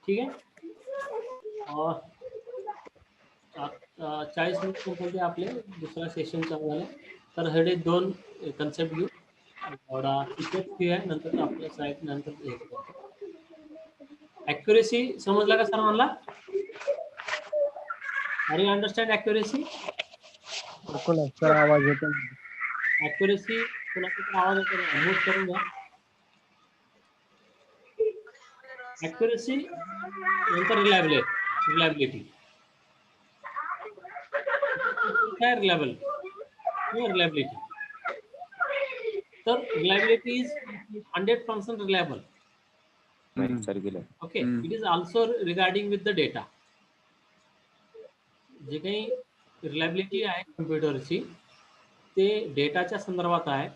ठीक आहे. 40 minute compulsory आपले दुसरा सेशन चालू झाला. तर हे दोन कन्सेप्ट घेऊ. थोडा फीचर फ्यू आहे, नंतर आपल्या साईट नंतर हे करतो. ॲक्युरेसी समजला का सर्वांना? Are you understand accuracy? Sir आवाज येतो. ॲक्युरेसी कोणाचा तर आवाज येतो, म्यूट करून घ्या. ॲक्युरेसी नंतर रिलायबिलिटी. काय रिलायबिलिटी? तर reliability is 100% reliable. Okay, it is also regarding with the data. जे काही रिलायबिलिटी आहे कम्प्युटरची ते डेटाच्या संदर्भात आहे.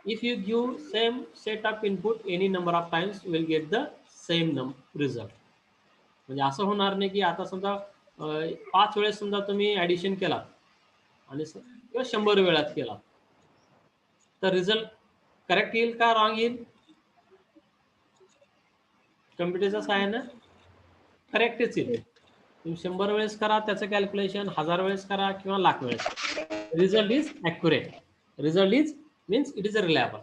If you give same set of input any number of times will get the same result. म्हणजे असं होणार नाही की आता समजा 5 वेळेस समजा तुम्ही ॲडिशन केला आणि किंवा 100 वेळात केला तर रिझल्ट करेक्ट येईल का रॉंग येईल? कम्प्युटरच्या सहाय्यानं करेक्टच येईल. तुम्ही 100 वेळेस करा त्याचं कॅल्क्युलेशन, 1000 वेळेस करा किंवा लाख वेळेस, result is accurate. Result is means it is a reliable.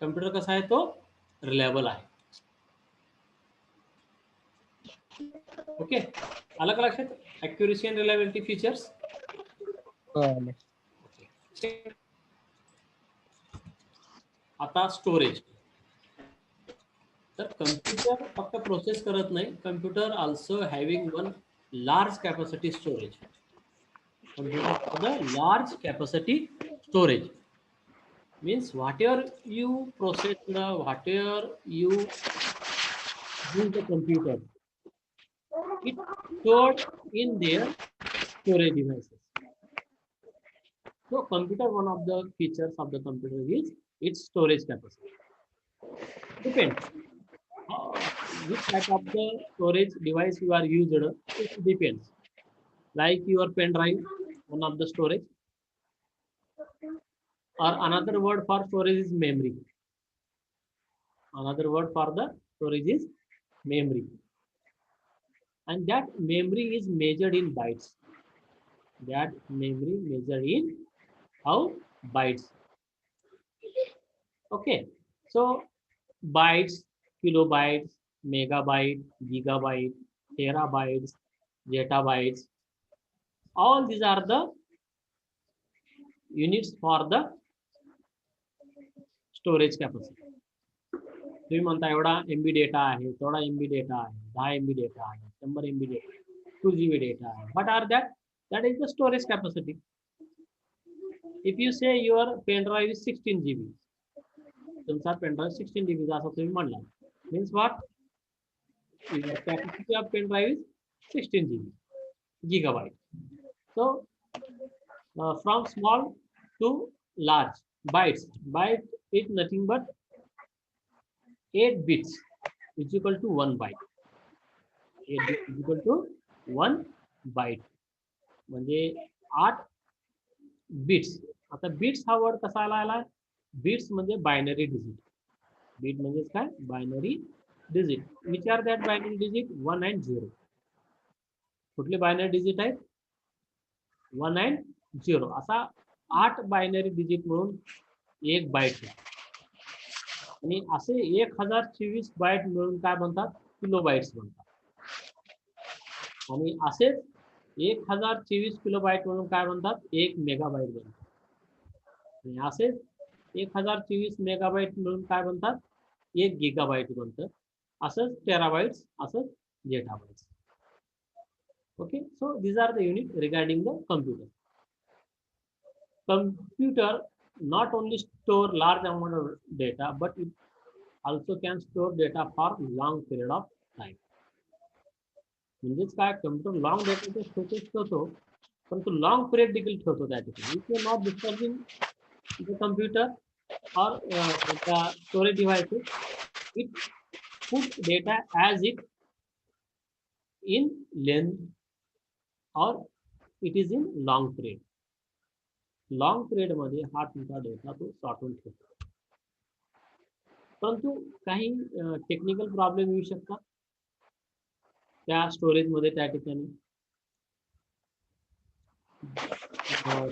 Computer कसा आहे तो रिलायबल आहे. ओके, आलं का लक्षात? Accuracy and reliability features. आता स्टोरेज. तर कम्प्युटर फक्त प्रोसेस करत नाही, computer also having one large capacity storage. Computer large capacity storage means whatever you process, whatever you use the computer, it stored in their storage devices. So computer, one of the features of the computer is its storage capacity. Depends which type of the storage device you are used, it depends. Like your pen drive, one of the storage, or another word for storage is memory. Another word for the storage is memory, and that memory is measured in bytes. That memory measured in how? Bytes. Okay, so bytes, kilobytes, megabyte, gigabyte, terabytes, zettabytes, all these are the units for the storage capacity. तुम्ही म्हणता एवढा MB data आहे, तेवढा MB data आहे, 10 MB data आहे, 100 MB data आहे, 2 GB data आहे. What are that? That is the storage capacity. If you say your pen drive is 16 GB, तुमचा pen drive 16 GB असं तुम्ही म्हणला, means what? Your capacity of pen drive is 16 GB gigabyte. So from small to large, bytes. Byte is nothing but 8 bits is equal to 1 byte. 8 bits is equal to 1 byte. म्हणजे 8 bits. आता bits हा word कसा आला? Bits म्हणजे binary digit. Bit म्हणजे काय? Binary digit. Which are that binary digit? 1 and 0. कुठले binary digit आहेत? 1 and 0. असा 8 बायनरी डिजिट म्हणून एक बाईट. आणि असे 1024 बाईट मिळून काय म्हणतात? किलोबाईट्स म्हणतात. आणि असेच 1024 किलोबाईट म्हणून काय म्हणतात? 1 मेगाबाईट बनतात. आणि असेच 1024 मेगाबाईट मिळून काय म्हणतात? 1 गिगाबाईट बनतं. असंच टेराबाईट्स, असंच zettabytes. Okay, so these are the unit regarding the computer. Computer not only store large amount of data, but it also can store data for long period of time. म्हणजेच काय? Computer long data तो storage ठेवतो, परंतु long period देखील ठेवतो त्या ठिकाणी. If you not disturbing the computer or the storage devices, it put data as it in length or it is in long period. Long period मध्ये हा तुमचा डेटा तो साठवून ठेवतो. परंतु काही टेक्निकल प्रॉब्लेम येऊ शकतात. त्या स्टोरेज मध्ये त्या ठिकाणी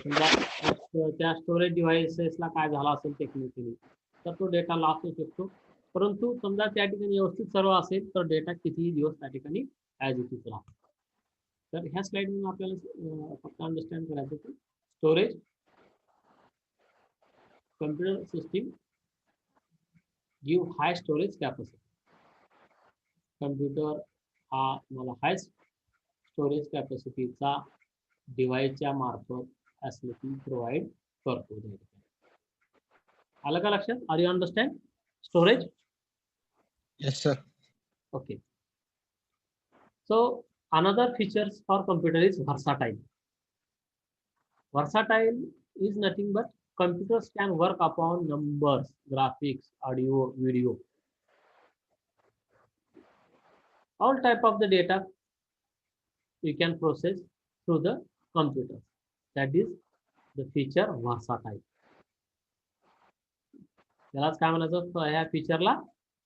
समजा त्या स्टोरेज डिव्हाइसेसला काय झाला असेल टेक्निकली तर तो डेटा लॉस होऊ शकतो. परंतु समजा त्या ठिकाणी व्यवस्थित सर्व असेल तर डेटा कितीही दिवस त्या ठिकाणी ॲज इट इज राहतो. तर ह्या स्लाइड मधून आपल्याला फक्त अंडरस्टँड करायचं की स्टोरेज कम्प्युटर सिस्टीम गिव्ह हाय स्टोरेज कॅपॅसिटी. कम्प्युटर हा मला हाय स्टोरेज कॅपॅसिटीचा डिव्हाइसच्या मार्फत फॅसिलिटी प्रोव्हाइड करतो. आलं का लक्षात? Are you understand storage? Yes, sir. Okay. So another features for computer is versatile. Versatile is nothing but computers can work upon numbers, graphics, audio, video. All type of the data you can process through the computer. That is the feature versatile. त्यालाच काय म्हणायचं ह्या फीचरला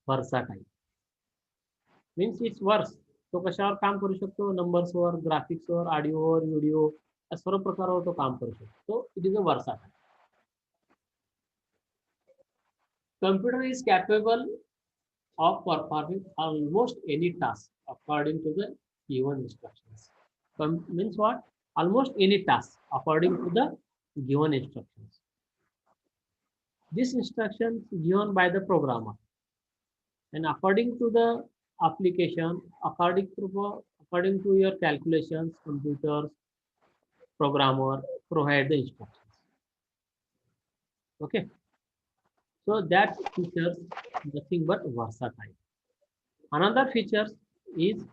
versatile. Means it's works. तो कशावर काम करू शकतो? नंबर्सवर, ग्राफिक्सवर, ऑडिओवर, video या सर्व प्रकारावर तो काम करू शकतो. It is a versatile. Computer is capable of performing almost any task according to the given instructions. Means what? Almost any task according to the given instructions. This instruction is given by the programmer, and according to the application, according to your calculations, computers programmer provide the instructions. Okay, so that features nothing but versatile. Another feature is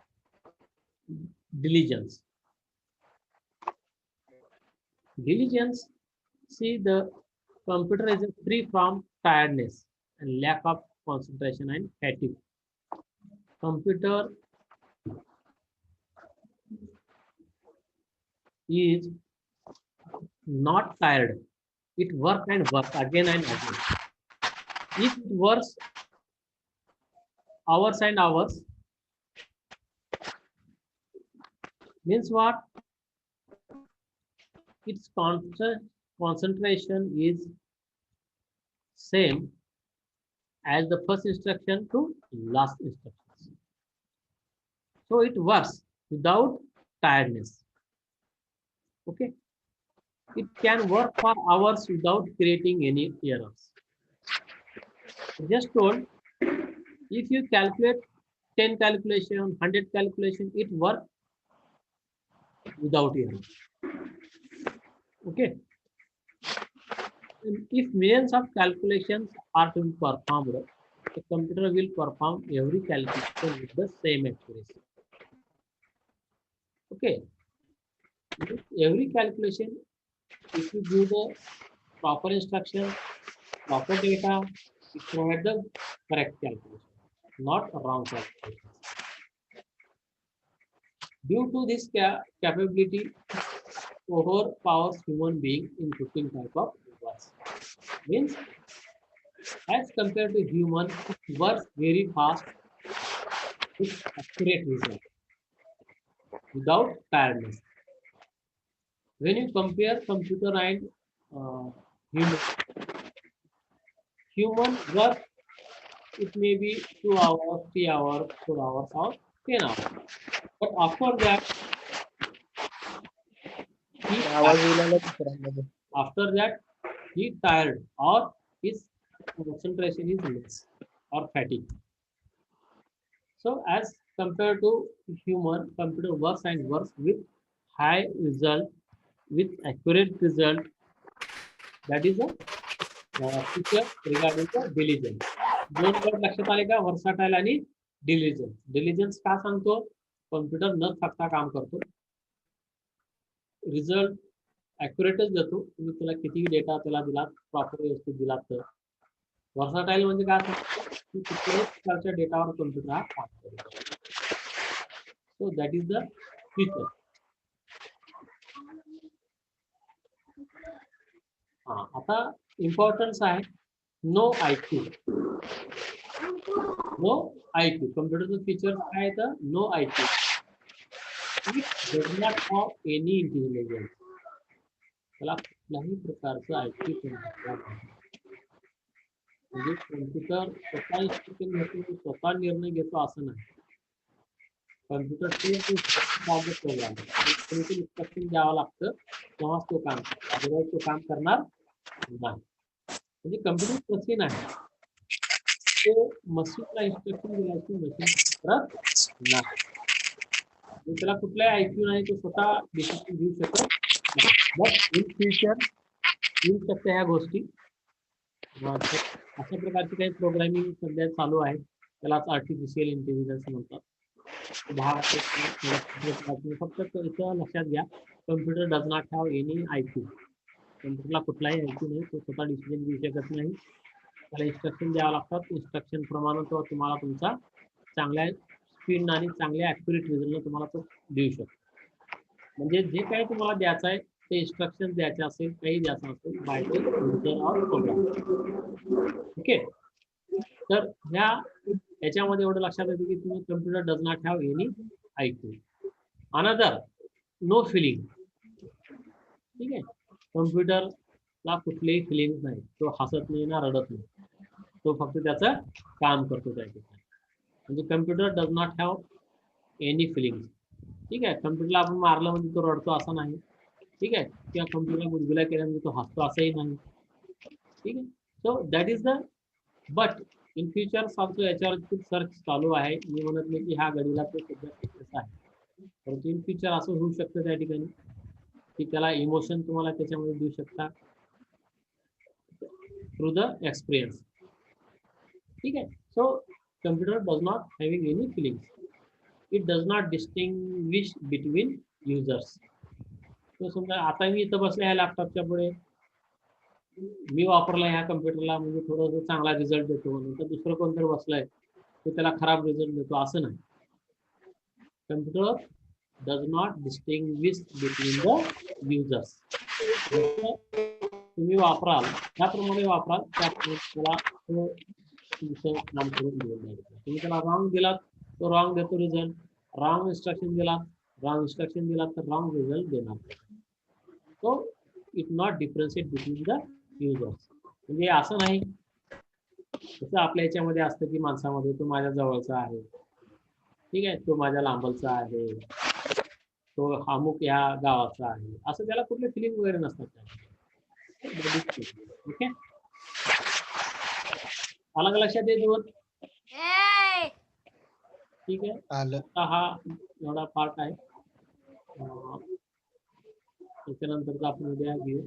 diligence. Diligence, see, the computer is free from tiredness and lack of concentration and fatigue. Computer is not tired. It works and works again and again. If it works hours and hours, means what? Its concentration is same as the first instruction to last instructions. So it works without tiredness. Okay. It can work for hours without creating any errors. Just told, if you calculate 10 calculation, 100 calculation, it works without error. Okay. And if millions of calculations are to be performed, the computer will perform every calculation with the same accuracy. Okay. Every calculation, if you give the proper instruction, proper data, it provides the correct calculation, not wrong calculation. Due to this capability, overpowers human being in 15 type of works. Means, as compared to human, it works very fast with accurate result without tiredness. When you compare computer and human work, it may be 2 hours, 3 hours, 4 hours, or 10 hours. But after that, he tired or his concentration is less or fatigue. So as compared to human, computer works and works with high result, with accurate result. That is a feature regarding the diligence. दोन word लक्षात आले का? व्हर्साटाईल आणि diligence. Diligence का सांगतो? Computer न थकता काम करतो, रिझल्ट ॲक्युरेटच देतो. तुम्ही त्याला कितीही डेटा त्याला दिलात, प्रॉपर व्यवस्थित दिलात तर. व्हर्साटाईल म्हणजे काय असतं की कुठल्याही प्रकारच्या डेटावर कॉम्प्युटर हा काम करतो. So that is the feature. आता इम्पॉर्टन्स आहे नो IQ. नो IQ कम्प्युटरचं फीचर काय आहे तर no IQ. It does not have any intelligence. त्याला कुठल्याही प्रकारचं ऐक्यू म्हणजे कॉम्प्युटर स्वतः इन्स्ट्रक्शन घेतो, स्वतः निर्णय घेतो असं नाही. कॉम्प्युटर प्रोग्राम इन्स्ट्रक्शन द्यावं लागतं तेव्हाच तो काम करतो, अदरवाईज तो काम करणार नाही. म्हणजे कम्प्युटर तसे नाही, तो मशीनला इन्स्ट्रक्शन दिल्याची मशीन करत नाही. त्याला कुठलाही ऐक्यू नाही, तो स्वतः डिसिजन घेऊ शकत नाही. बट इन फ्युचर येऊ शकते ह्या गोष्टी. अशा प्रकारची काही प्रोग्रामिंग सध्या चालू आहे, त्यालाच आर्टिफिशियल इंटेलिजन्स म्हणतात. फक्त इथं लक्षात घ्या, computer does not have any IQ. कम्प्युटरला कुठलाही IQ नाही, तो स्वतः डिसिजन घेऊ शकत नाही. त्याला इन्स्ट्रक्शन द्यावं लागतात, इन्स्ट्रक्शन प्रमाणे तो तुम्हाला तुमचा चांगल्या स्पीड आणि चांगल्या ॲक्युरेट रिझल्ट तुम्हाला तो देऊ शकतो. म्हणजे जे काही तुम्हाला द्यायचं आहे ते इन्स्ट्रक्शन द्यायचे असेल, काही द्यायचं असेल by the user or program. Okay, तर याच्यामध्ये एवढं लक्षात येतं की तुम्ही computer does not have any IQ. Another, no feeling. ठीक आहे, कम्प्युटरला कुठलेही फिलिंग नाही, तो हसत नाही ना रडत नाही, तो फक्त त्याचं काम करतो त्या ठिकाणी. म्हणजे computer does not have any feeling. ठीक आहे, कम्प्युटरला आपण मारलं म्हणजे तो रडतो असं नाही. ठीक आहे, किंवा कम्प्युटरला गुदगुल्या केल्यामध्ये तो हसतो असंही नाही. ठीक आहे, सो that is the. But in future also याच्यावर खूप सर्च चालू आहे. मी म्हणत नाही की ह्या घडीला तो सध्या सक्सेस आहे, परंतु इन फ्युचर असं होऊ शकतं त्या ठिकाणी की त्याला इमोशन तुम्हाला त्याच्यामध्ये देऊ शकता थ्रू द एक्सपिरियन्स. ठीक आहे, so computer does not having any feelings. It does not distinguish between users. तो समजा आता मी इथं बसल्या ह्या लॅपटॉपच्या पुढे, मी वापरला ह्या कम्प्युटरला म्हणजे थोडंसं चांगला रिझल्ट देतो, नंतर दुसरं कोणतरी बसलंय तो त्याला खराब रिझल्ट देतो असं नाही. Computer does not distinguish between the users. तुम्ही वापराल त्याप्रमाणे वापराल, त्याप्रमाणे त्याला तुमचं काम करून दिलं जाईल. तुम्ही त्याला रॉंग दिलात तो रॉंग देतो रिझल्ट, रॉंग इन्स्ट्रक्शन दिलात तर रॉंग रिझल्ट देणार. So it not differentiate between the users. म्हणजे असं नाही जसं आपल्या याच्यामध्ये असतं की माणसामध्ये तो माझ्या जवळचा आहे, ठीक आहे, तो माझ्या लांबलचा आहे, तो अमुक या गावाचा आहे, असं त्याला कुठले फिलिंग वगैरे नसतात. ओके, आलं का लक्षात येतो? ठीक आहे, आता हा एवढा पार्ट आहे, त्याच्यानंतर आपण उद्या घेऊ.